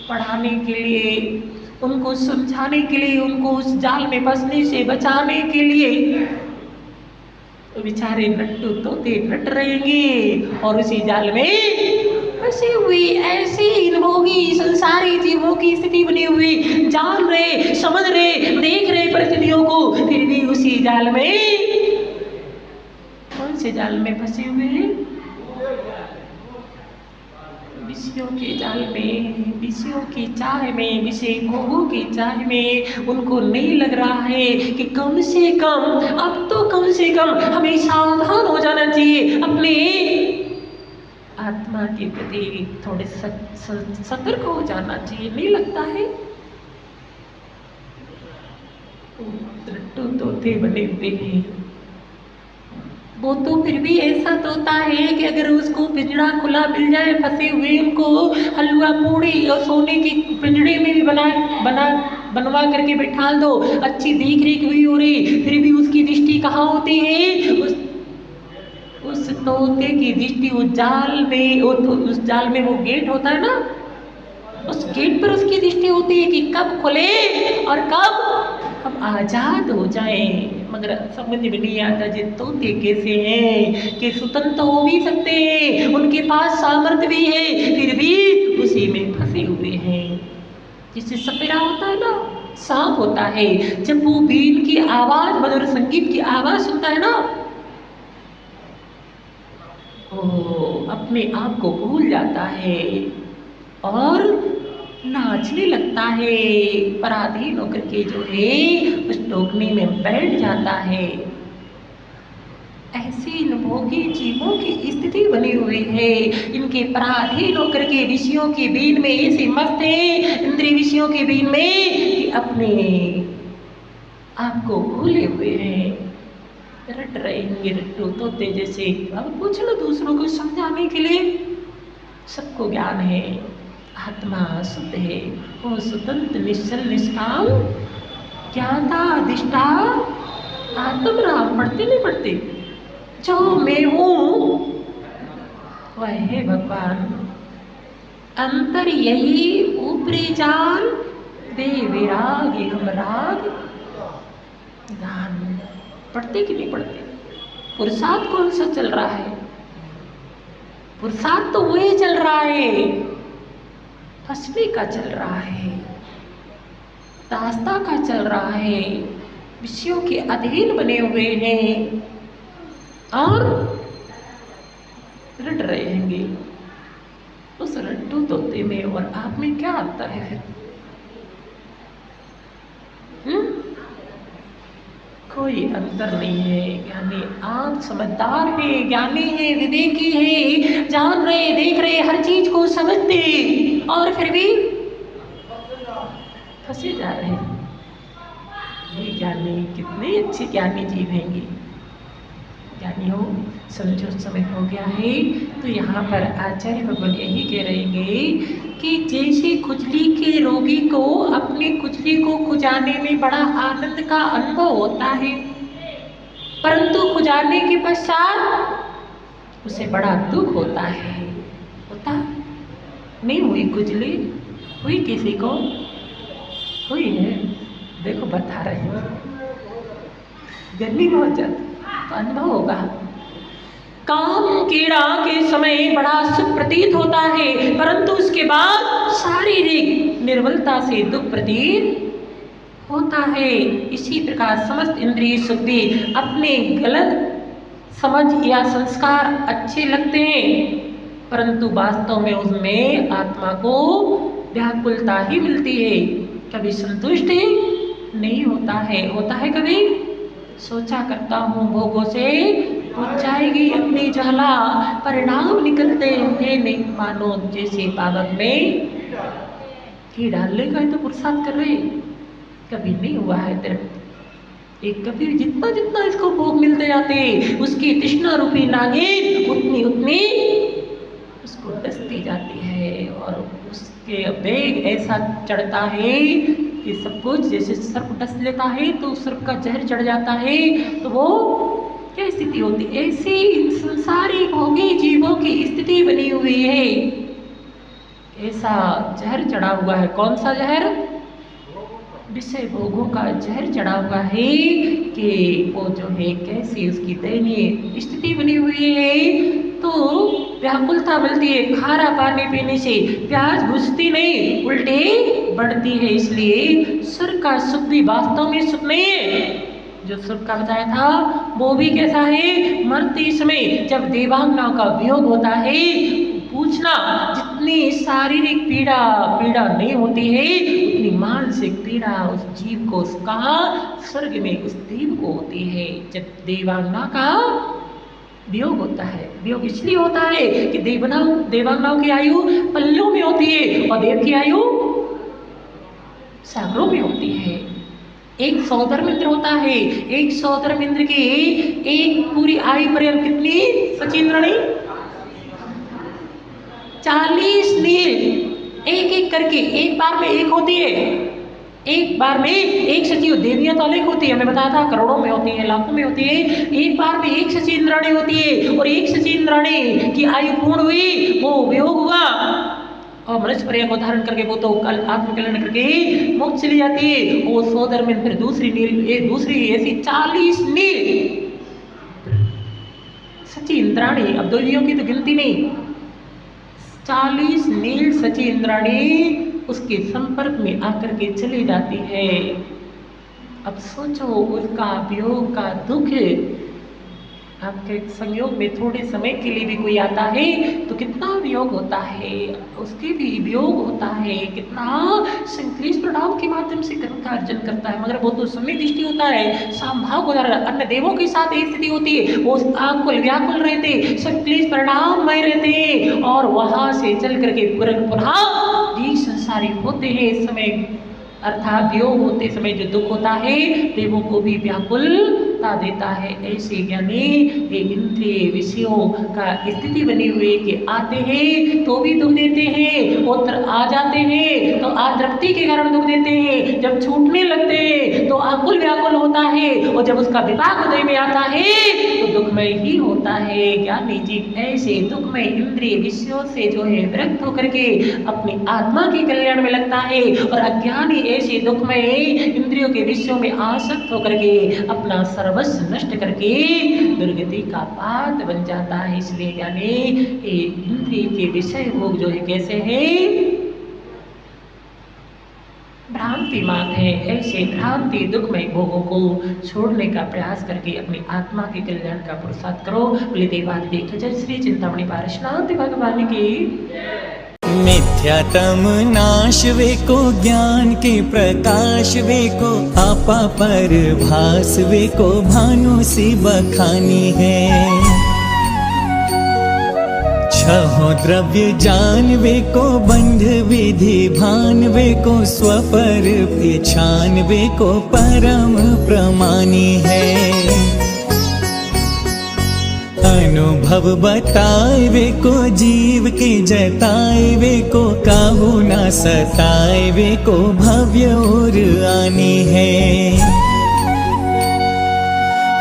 पढ़ाने के लिए, उनको समझाने के लिए, उनको उस जाल में फंसने से बचाने के लिए, तो बेचारे नट्टू तोते नट रहेंगे और उसी जाल में फंसे हुए। ऐसे इनभोगी संसारी जीवों की स्थिति बनी हुई, जान रहे, समझ रहे, देख रहे परिस्थितियों को, फिर भी उसी जाल में, कौन से जाल में फंसे हुए हैं? विषयों के जाल में, विषयों की चाह में, विषय भोगों की चाह में। उनको नहीं लग रहा है कि कम से कम, अब तो कम से कम हमें सावधान हो जाना चाहिए, अपने आत्मा के प्रति थोड़े सतर्क हो जाना चाहिए। नहीं लगता है? रट्टू तोते बने हुए हैं, वो तो फिर भी ऐसा तोता है कि अगर उसको पिंजरा खुला मिल जाए, फंसे हुए उनको हलवा पूड़ी और सोने की पिंजरे में भी बनवा करके बैठा दो, अच्छी देख रेख हुई हो रही, फिर भी उसकी दृष्टि कहाँ होती है? उस तोते की दृष्टि उस जाल में, उस जाल में वो गेट होता है ना, उस गेट पर उसकी दृष्टि होती है कि कब खुले और कब हम आजाद हो जाएं। मगर समझ में नहीं आता ये तोते कैसे हैं कि स्वतंत्र हो भी सकते हैं, उनके पास सामर्थ्य भी है, फिर भी उसी में फंसे हुए हैं। जिससे सपेरा होता है ना, सांप होता है, जब वो बीन की आवाज, मधुर संगीत की आवाज सुनता है ना, वो अपने आप को भूल जाता है और नाचने लगता है, पराधीन होकर के जो है उस टोकनी में बैठ जाता है। ऐसी भोगी जीवों की स्थिति बनी हुई है, इनके पराधीन होकर के विषयों के बीन में ऐसे मस्त है, इंद्रिय विषयों के बीन में, कि अपने आप को भूले हुए हैं, रट रहेंगे रट्टू तोते जैसे। अब पूछ लो दूसरों को समझाने के लिए, सबको ज्ञान है, आत्मा शुद्ध है, वो स्वतंत्र निश्चल निष्काम ज्ञाता अधिष्ठा आत्म राम। पढ़ते नहीं पढ़ते? जो मैं हूँ वह है भगवान, अंतर यही ऊपरी जान, दे विराग हम राग दान। पढ़ते कि नहीं पढ़ते? पुरुषार्थ कौन सा चल रहा है? पुरुषार्थ तो वही चल रहा है, फंसने का चल रहा है, दास्ता का चल रहा है, विषयों के अधीन बने हुए हैं और रट रहेंगे। उस रट्टू तोते में और आप में क्या अंतर है फिर? कोई अंतर नहीं है। ज्ञानी आप समझदार है, ज्ञानी है, विवेकी है, जान रहे, देख रहे, हर चीज को समझते, और फिर भी फंसे जा रहे हैं। ये ज्ञानी कितने अच्छे ज्ञानी जीव हैंगे। ज्ञानियों, समझो समय हो गया है, तो यहाँ पर आचार्य भगवान यही कह रहेंगे कि जैसे खुजली के रोगी को अपनी खुजली को खुजाने में बड़ा आनंद का अनुभव होता है, परंतु खुजाने के पश्चात उसे बड़ा दुख होता है। होता नहीं? हुई खुजली? हुई किसी को? हुई है? देखो बता रहे हैं, गर्मी बहुत ज्यादा तो अनुभव होगा। काम कीड़ा के समय बड़ा सुख प्रतीत होता है, परंतु उसके बाद शारीरिक निर्बलता से दुख प्रतीत होता है। इसी प्रकार समस्त इंद्रिय सुख भी अपने गलत समझ या संस्कार अच्छे लगते हैं, परंतु वास्तव में उसमें आत्मा को व्याकुलता ही मिलती है, कभी संतुष्ट नहीं होता है। होता है कभी? सोचा करता हूँ भोगों से उठ जाएगी अपनी ज्वाला, परिणाम निकलते हैं नहीं मानो जैसे पावक में घी डालने का तो पुरुषार्थ कर रहे, कभी नहीं हुआ है तेरे। एक कभी जितना जितना इसको भोग मिलते जाते, उसकी तृष्णा रूपी नागिन उतनी उतनी उसको डसती जाती है। है और उसके वेग ऐसा चढ़ता है कि सब कुछ जैसे सर्प डस लेता है तो सर्प का जहर चढ़ जाता है, तो वो क्या स्थिति होती है? ऐसी संसारिक भोगी जीवों की स्थिति बनी हुई है। ऐसा जहर चढ़ा हुआ है। कौन सा जहर? विषय भोगों का जहर चढ़ा हुआ है कि वो जो है कैसी उसकी दयनीय स्थिति बनी हुई है। तो व्याकुलता मिलती है, खारा पानी पीने से प्यास बुझती नहीं, उल्टे बढ़ती है। इसलिए स्वर्ग का सुख भी वास्तव में सुख नहीं है। जो सुख का बताया था वो भी कैसा है? मरते समय जब देवांगनाओं का वियोग होता है, पूछना जितनी शारीरिक पीड़ा नहीं होती है उतनी मानसिक पीड़ा उस जीव को कहा स्वर्ग में उस देव को होती है जब देवांगना का वियोग होता है। वियोग इसलिए होता है कि देवांगनाओं की आयु पल्लों में होती है और देव की आयु सागरों में होती है। एक सौधर्म इंद्र होता है, एक सौधर्म इंद्र की एक पूरी आयु पर्यंत कितनी सचिंद्रणी? 40 नील एक एक करके एक बार में एक होती है। एक बार में एक सचिव, देवियां तो अनेक होती है, हमें बताया था करोड़ों में होती है, लाखों में होती है। एक बार में एक सचिंद्राणी होती है और एक सचिंद्राणी की आयु पूर्ण हुई, वो वियोग हुआ और मनुष्य पर्याय को धारण करके वो तो कल आत्मकल्याण करके मोक्ष चली जाती है। वो सौधर्म फिर दूसरी ऐसी 40 नील सचिंद्राणी, अब देवियों की तो गिनती नहीं, 40 नील सची इंद्राणी उसके संपर्क में आकर के चली जाती है। अब सोचो उसका वियोग का दुख, आपके संयोग में थोड़े समय के लिए भी कोई आता है तो कितना वियोग होता है, उसके भी वियोग होता है, कितना संक्लेश प्रणाम के माध्यम से कर्म का अर्जन करता है। मगर वो तो समय दृष्टि होता है, सामभाव को अन्य देवों के साथ एक स्थिति होती है, वो आकुल व्याकुल रहते, संक्लेश परिणाममय रहते और वहां से चल करके पुनः ठीक संसारी होते हैं। इस समय अर्थात वियोग होते समय जो दुख होता है देवों को भी व्याकुलता देता है। ऐसे यानी ये इंद्रिय विषयों का स्थिति बनी हुई कि आते हैं तो भी दुख देते हैं, उत्तर आ जाते हैं तो आतृप्ति के कारण दुख देते हैं, जब छूटने लगते हैं तो आकुल व्याकुल होता है और जब उसका विपाक हृदय में आता है तो दुखमय ही होता है। ज्ञानी जीव ऐसे दुखमय इंद्रिय विषयों से जो है विरक्त होकर के अपनी आत्मा के कल्याण में लगता है और अज्ञानी ऐसे दुखमय इंद्रियों के विषयों में आसक्त होकर के अपना सर्वस्व नष्ट करके दुर्गति का पात्र बन जाता है। इसलिए यानी इंद्रिय के विषय भोग जो है कैसे है? भ्रांति मात्र है। ऐसे भ्रांति दुखमय भोगों को छोड़ने का प्रयास करके अपनी आत्मा के कल्याण का पुरुषार्थ करो। बोले देवादिदेव जय श्री चिंतामणि पारशुनाथ भगवान की। मिथ्यातम नाश वे को ज्ञान के प्रकाश वे को आपा पर भास वे को भानु सी बखानी है। छहो द्रव्य जान वे को बंध विधि भान वे को स्वपर पहचान वे को परम प्रमानी है। अनुभव बताए वे को जीव के जताए वे को काहू ना सताए वे को भव्य और आनी है।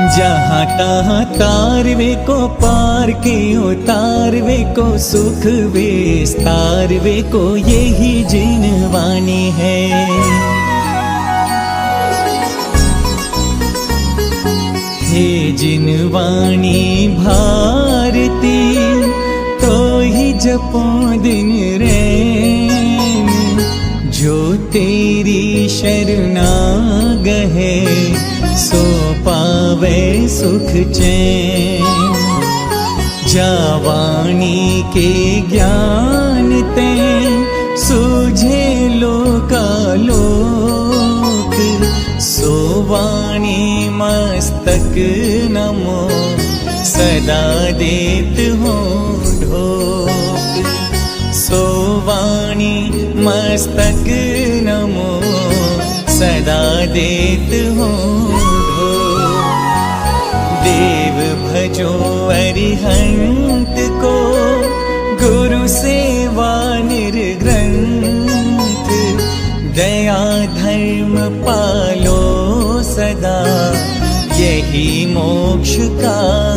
जहाँ तहाँ तार वे को पार के उतार वे को सुख विस्तार वे को यही जिनवानी है। हे जिनवाणी भारती तो ही जपो दिन रैन, जो तेरी शरणागह सो पावे सुख चैन। जावाणी के ज्ञान ते सूझे लोकालोक, सोवाणी मस्तक नमो सदा देत हो ढोक। सोवाणी मस्तक नमो सदा देत हो ढोक। देव भजो अरिहंत को गुरु सेवा धर्म पालो सदा, यही मोक्ष का